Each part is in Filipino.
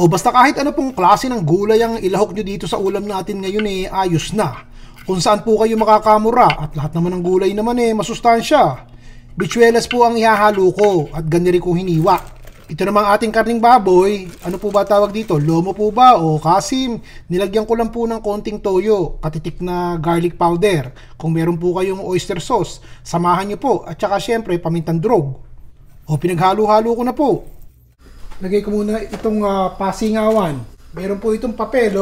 O basta kahit ano pong klase ng gulay ang ilahok nyo dito sa ulam natin ngayon ayos na. Kung saan po kayo makakamura at lahat naman ng gulay naman masustansya. Bichuelas po ang ihahalo ko at ganyan rin ko hiniwa. Ito namang ating karning baboy, ano po ba tawag dito? Lomo po ba o kasim? Nilagyan ko lang po ng konting toyo, katitik na garlic powder. Kung meron po kayong oyster sauce, samahan nyo po at saka syempre pamintang drog. O pinaghalo-halo ko na po. Lagay ko muna itong pasingawan. Meron po itong papel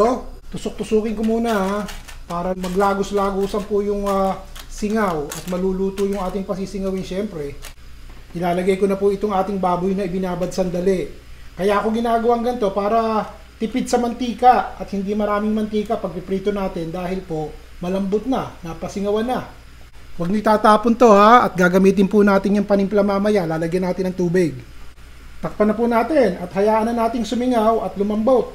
Tusok-tusukin ko muna para maglagos-lagosan po yung singaw at maluluto yung ating pasisingawin syempre. Ilalagay ko na po itong ating baboy na ibinabad sandali. Kaya ako ginagawang ganito para tipid sa mantika at hindi maraming mantika pag piprito natin dahil po malambot na, napasingawan na. Huwag nitatapon to at gagamitin po natin yung panimpla mamaya. Lalagyan natin ng tubig. Takpan na po natin at hayaan na nating sumingaw at lumambot.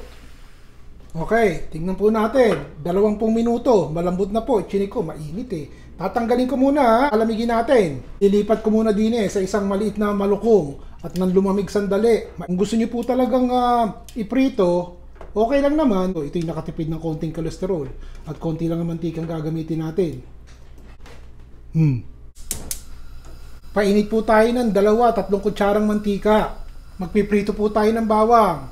Okay, tingnan po natin. 20 minuto, malambot na po. Chinik ko, mainit Tatanggalin ko muna alamigin natin. Ilipat ko muna din sa isang maliit na malukong at nang lumamig sandali. Kung gusto niyo po talagang iprito, okay lang naman. Ito yung nakatipid ng konting kolesterol at konti lang ang mantikang gagamitin natin. Painit po tayo ng 2-3 kutsarang mantika. Magpiprito po tayo ng bawang.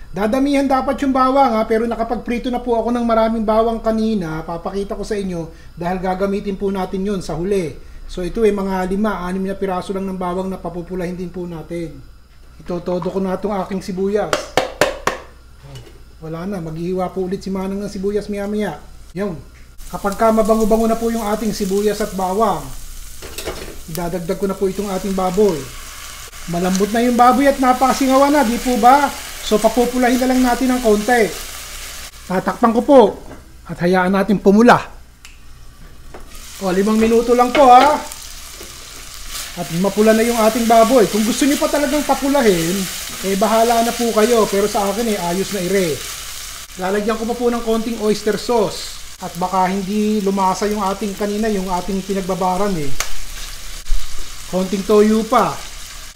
Dadamihan dapat yung bawang pero nakapagprito na po ako ng maraming bawang kanina. Papakita ko sa inyo dahil gagamitin po natin yun sa huli. So ito mga 5-6 na piraso lang ng bawang na papupulahin din po natin. Itotodo ko na itong aking sibuyas. Wala na, maghihiwa po ulit si Manang ng sibuyas maya-maya. Yun. Kapag mabango-bango na po yung ating sibuyas at bawang, idadagdag ko na po itong ating baboy. Malambot na yung baboy at napakasingawan na, di po ba? So papupulahin na lang natin ng konti. Tatakpan ko po at hayaan natin pumula. 5 minuto lang po At mapula na yung ating baboy. Kung gusto niyo pa talagang papulahin, bahala na po kayo. Pero sa akin ayos na Lalagyan ko pa po ng konting oyster sauce. At baka hindi lumasa yung ating kanina, yung ating pinagbabaran Konting toyo pa.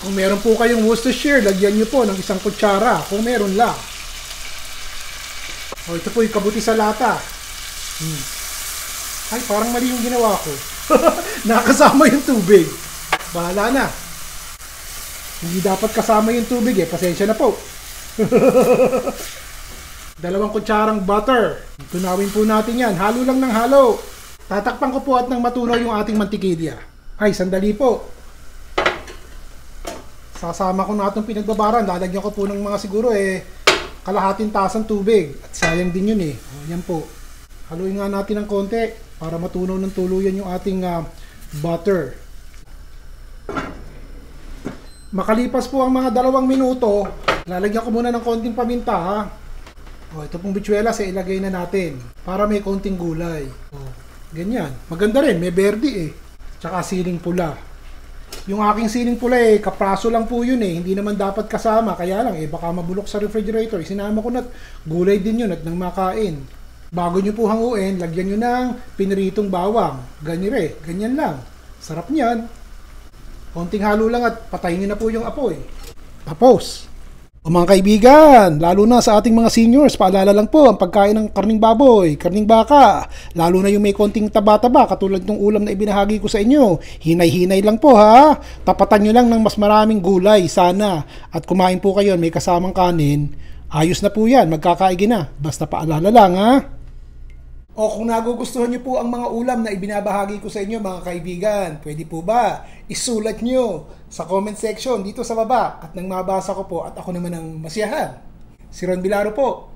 Kung meron po kayong Worcestershire, lagyan nyo po ng 1 kutsara. Kung meron lang. Ito po yung kabuti sa lata. Ay, parang mali yung ginawa ko. Nakasama yung tubig. Bahala na. Hindi dapat kasama yung tubig Pasensya na po. 2 kutsarang butter. Tunawin po natin yan. Halo lang ng halo. Tatakpan ko po at nang matunaw yung ating mantikilya. Ay, sandali po. Sasama ko na itong pinagbabaran. Lalagyan ko po ng mga siguro kalahating tasang tubig. At sayang din yun Yan po. Haluin nga natin ng konti para matunaw ng tuluyan yung ating butter. Makalipas po ang mga 2 minuto, lalagyan ko muna ng konting paminta ito pong bichuelas ilagay na natin para may konting gulay. Ganyan. Maganda rin. May berde Tsaka siling pula. Yung aking siling pula kapraso lang po yun hindi naman dapat kasama, kaya lang baka mabulok sa refrigerator. Sinama ko na gulay din yun at nang makain. Bago nyo po hanguin, lagyan nyo ng piniritong bawang. Ganyan lang. Sarap niyan. Konting halo lang at patayin nyo na po yung apoy. Tapos. Mga kaibigan, lalo na sa ating mga seniors, paalala lang po ang pagkain ng karning baboy, karning baka, lalo na yung may konting taba-taba katulad ng ulam na ibinahagi ko sa inyo. Hinay-hinay lang po Tapatan nyo lang ng mas maraming gulay sana. At kumain po kayo, may kasamang kanin. Ayos na po yan, magkakaigi na. Basta paalala lang O kung nagugustuhan nyo po ang mga ulam na ibinabahagi ko sa inyo mga kaibigan, pwede po ba isulat nyo sa comment section dito sa baba at nang mabasa ko po at ako naman ang masiyahan. Si Ron Bilaro po.